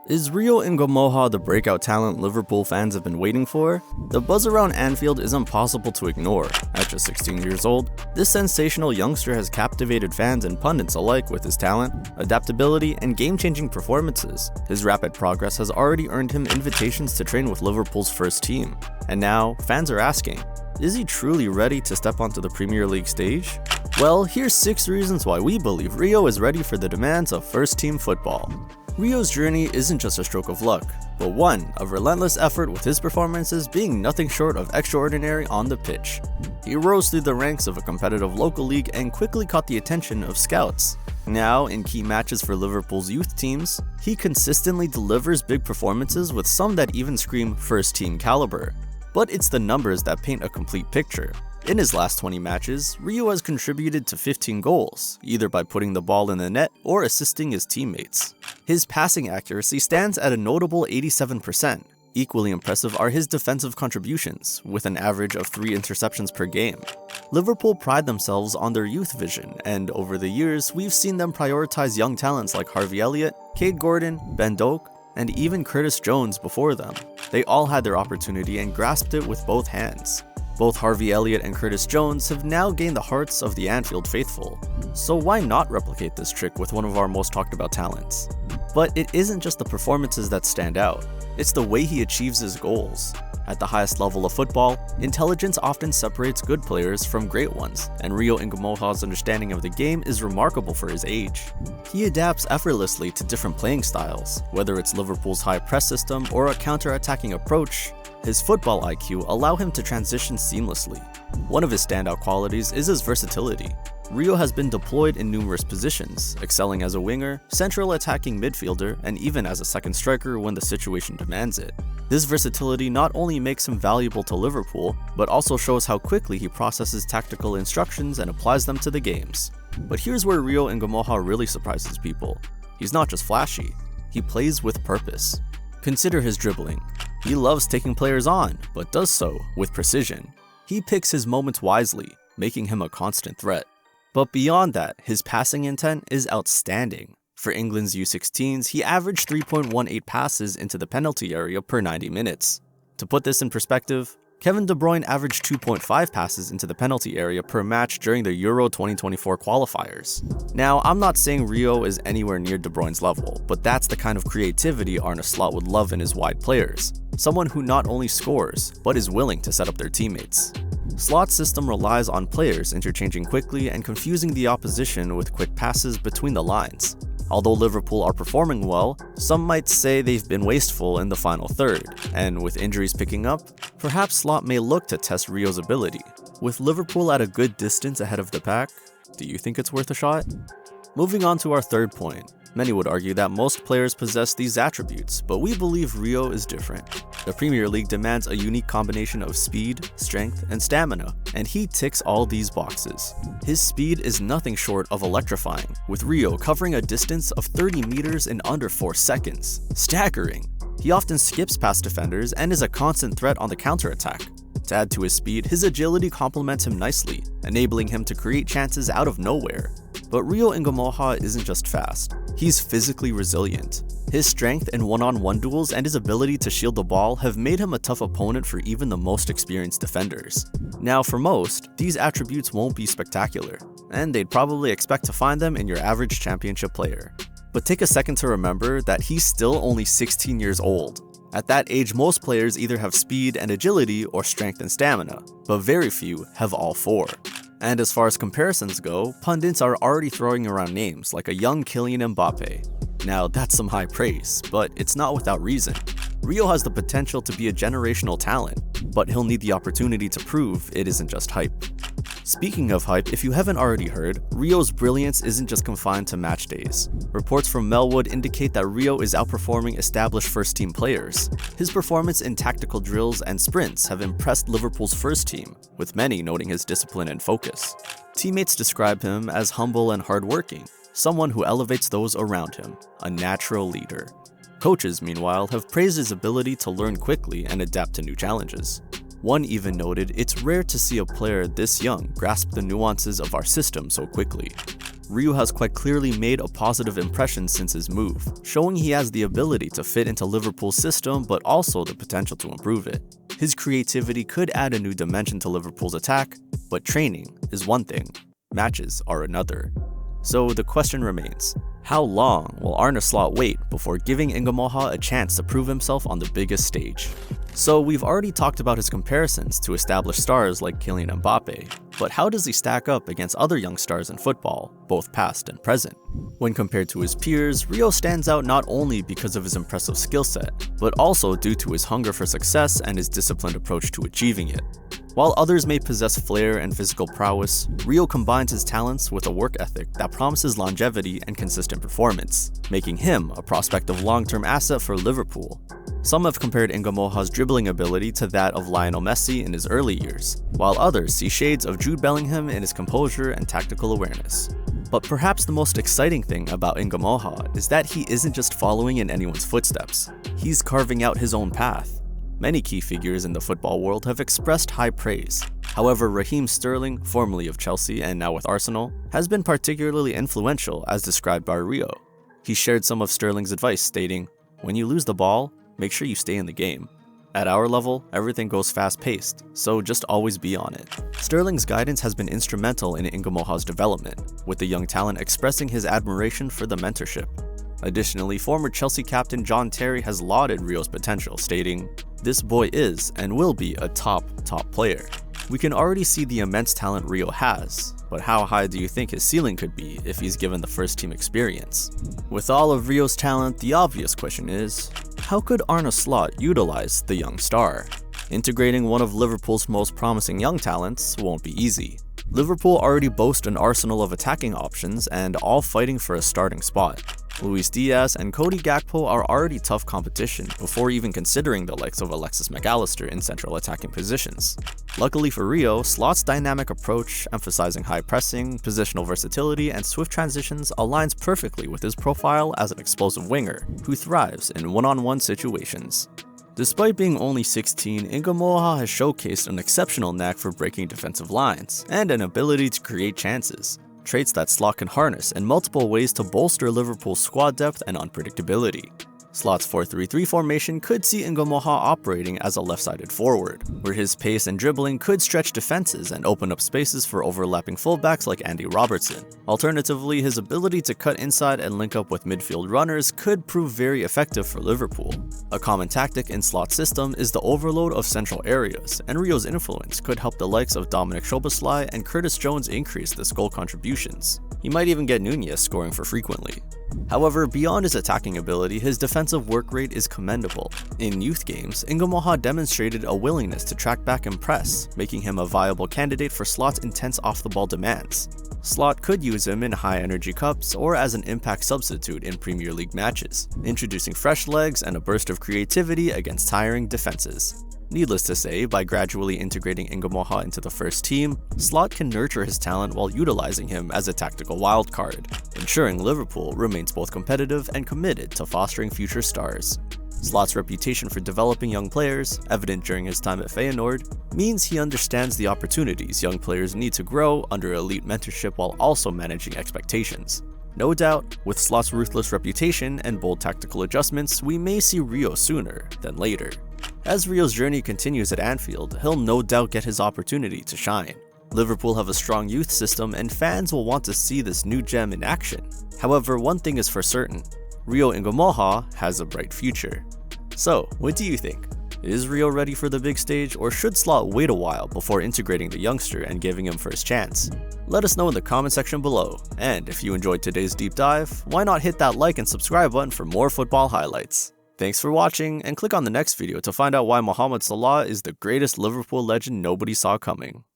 Is Rio Ngumoha the breakout talent Liverpool fans have been waiting for? The buzz around Anfield is impossible to ignore. At just 16 years old, this sensational youngster has captivated fans and pundits alike with his talent, adaptability, and game-changing performances. His rapid progress has already earned him invitations to train with Liverpool's first team. And now, fans are asking, is he truly ready to step onto the Premier League stage? Well, here's 6 reasons why we believe Rio is ready for the demands of first-team football. Rio's journey isn't just a stroke of luck, but one of relentless effort, with his performances being nothing short of extraordinary on the pitch. He rose through the ranks of a competitive local league and quickly caught the attention of scouts. Now, in key matches for Liverpool's youth teams, he consistently delivers big performances, with some that even scream first-team caliber. But it's the numbers that paint a complete picture. In his last 20 matches, Rio has contributed to 15 goals, either by putting the ball in the net or assisting his teammates. His passing accuracy stands at a notable 87%. Equally impressive are his defensive contributions, with an average of 3 interceptions per game. Liverpool pride themselves on their youth vision, and over the years, we've seen them prioritize young talents like Harvey Elliott, Cade Gordon, Ben Doak, and even Curtis Jones before them. They all had their opportunity and grasped it with both hands. Both Harvey Elliott and Curtis Jones have now gained the hearts of the Anfield faithful. So why not replicate this trick with one of our most talked about talents? But it isn't just the performances that stand out, it's the way he achieves his goals. At the highest level of football, intelligence often separates good players from great ones, and Rio Ngumoha's understanding of the game is remarkable for his age. He adapts effortlessly to different playing styles, whether it's Liverpool's high press system or a counter-attacking approach. His football IQ allow him to transition seamlessly. One of his standout qualities is his versatility. Rio has been deployed in numerous positions, excelling as a winger, central attacking midfielder, and even as a second striker when the situation demands it. This versatility not only makes him valuable to Liverpool, but also shows how quickly he processes tactical instructions and applies them to the games. But here's where Rio Ngumoha really surprises people. He's not just flashy, he plays with purpose. Consider his dribbling. He loves taking players on, but does so with precision. He picks his moments wisely, making him a constant threat. But beyond that, his passing intent is outstanding. For England's U16s, he averaged 3.18 passes into the penalty area per 90 minutes. To put this in perspective, Kevin De Bruyne averaged 2.5 passes into the penalty area per match during the Euro 2024 qualifiers. Now, I'm not saying Rio is anywhere near De Bruyne's level, but that's the kind of creativity Arne Slot would love in his wide players. Someone who not only scores, but is willing to set up their teammates. Slot's system relies on players interchanging quickly and confusing the opposition with quick passes between the lines. Although Liverpool are performing well, some might say they've been wasteful in the final third, and with injuries picking up, perhaps Slot may look to test Rio's ability. With Liverpool at a good distance ahead of the pack, do you think it's worth a shot? Moving on to our third point. Many would argue that most players possess these attributes, but we believe Rio is different. The Premier League demands a unique combination of speed, strength, and stamina, and he ticks all these boxes. His speed is nothing short of electrifying, with Rio covering a distance of 30 meters in under 4 seconds. Staggering! He often skips past defenders and is a constant threat on the counter-attack. To add to his speed, his agility complements him nicely, enabling him to create chances out of nowhere. But Rio Ngumoha isn't just fast, he's physically resilient. His strength in one-on-one duels and his ability to shield the ball have made him a tough opponent for even the most experienced defenders. Now, for most, these attributes won't be spectacular, and they'd probably expect to find them in your average championship player. But take a second to remember that he's still only 16 years old. At that age, most players either have speed and agility or strength and stamina, but very few have all 4. And as far as comparisons go, pundits are already throwing around names like a young Kylian Mbappe. Now, that's some high praise, but it's not without reason. Rio has the potential to be a generational talent, but he'll need the opportunity to prove it isn't just hype. Speaking of hype, if you haven't already heard, Rio's brilliance isn't just confined to match days. Reports from Melwood indicate that Rio is outperforming established first-team players. His performance in tactical drills and sprints have impressed Liverpool's first team, with many noting his discipline and focus. Teammates describe him as humble and hardworking, someone who elevates those around him, a natural leader. Coaches, meanwhile, have praised his ability to learn quickly and adapt to new challenges. One even noted it's rare to see a player this young grasp the nuances of our system so quickly. Rio has quite clearly made a positive impression since his move, showing he has the ability to fit into Liverpool's system but also the potential to improve it. His creativity could add a new dimension to Liverpool's attack, but training is one thing, matches are another. So the question remains, how long will Arne Slot wait before giving Ngumoha a chance to prove himself on the biggest stage? So we've already talked about his comparisons to established stars like Kylian Mbappe, but how does he stack up against other young stars in football, both past and present? When compared to his peers, Rio stands out not only because of his impressive skill set, but also due to his hunger for success and his disciplined approach to achieving it. While others may possess flair and physical prowess, Rio combines his talents with a work ethic that promises longevity and consistent performance, making him a prospective long-term asset for Liverpool. Some have compared Ngumoha's dribbling ability to that of Lionel Messi in his early years, while others see shades of Jude Bellingham in his composure and tactical awareness. But perhaps the most exciting thing about Ngumoha is that he isn't just following in anyone's footsteps, he's carving out his own path. Many key figures in the football world have expressed high praise. However, Raheem Sterling, formerly of Chelsea and now with Arsenal, has been particularly influential as described by Rio. He shared some of Sterling's advice stating, "When you lose the ball, make sure you stay in the game. At our level, everything goes fast-paced, so just always be on it." Sterling's guidance has been instrumental in Ngumoha's development, with the young talent expressing his admiration for the mentorship. Additionally, former Chelsea captain John Terry has lauded Rio's potential, stating, "This boy is and will be a top player." We can already see the immense talent Rio has, but how high do you think his ceiling could be if he's given the first team experience? With all of Rio's talent, the obvious question is, how could Arne Slot utilize the young star? Integrating one of Liverpool's most promising young talents won't be easy. Liverpool already boast an arsenal of attacking options and all fighting for a starting spot. Luis Diaz and Cody Gakpo are already tough competition before even considering the likes of Alexis McAllister in central attacking positions. Luckily for Rio, Slot's dynamic approach, emphasizing high pressing, positional versatility, and swift transitions aligns perfectly with his profile as an explosive winger who thrives in one-on-one situations. Despite being only 16, Ngumoha has showcased an exceptional knack for breaking defensive lines and an ability to create chances, traits that Slot can harness in multiple ways to bolster Liverpool's squad depth and unpredictability. Slot's 4-3-3 formation could see Ngumoha operating as a left-sided forward, where his pace and dribbling could stretch defenses and open up spaces for overlapping fullbacks like Andy Robertson. Alternatively, his ability to cut inside and link up with midfield runners could prove very effective for Liverpool. A common tactic in Slot's system is the overload of central areas, and Rio's influence could help the likes of Dominic Szoboszlai and Curtis Jones increase this goal contributions. He might even get Nunez scoring for frequently. However, beyond his attacking ability, his defensive work rate is commendable. In youth games, Ngumoha demonstrated a willingness to track back and press, making him a viable candidate for Slot's intense off-the-ball demands. Slot could use him in high-energy cups or as an impact substitute in Premier League matches, introducing fresh legs and a burst of creativity against tiring defenses. Needless to say, by gradually integrating Ngumoha into the first team, Slot can nurture his talent while utilizing him as a tactical wildcard, ensuring Liverpool remains both competitive and committed to fostering future stars. Slot's reputation for developing young players, evident during his time at Feyenoord, means he understands the opportunities young players need to grow under elite mentorship while also managing expectations. No doubt, with Slot's ruthless reputation and bold tactical adjustments, we may see Rio sooner than later. As Rio's journey continues at Anfield, he'll no doubt get his opportunity to shine. Liverpool have a strong youth system and fans will want to see this new gem in action. However, one thing is for certain, Rio Ngumoha has a bright future. So, what do you think? Is Rio ready for the big stage, or should Slot wait a while before integrating the youngster and giving him first chance? Let us know in the comment section below, and if you enjoyed today's deep dive, why not hit that like and subscribe button for more football highlights. Thanks for watching, and click on the next video to find out why Mohamed Salah is the greatest Liverpool legend nobody saw coming.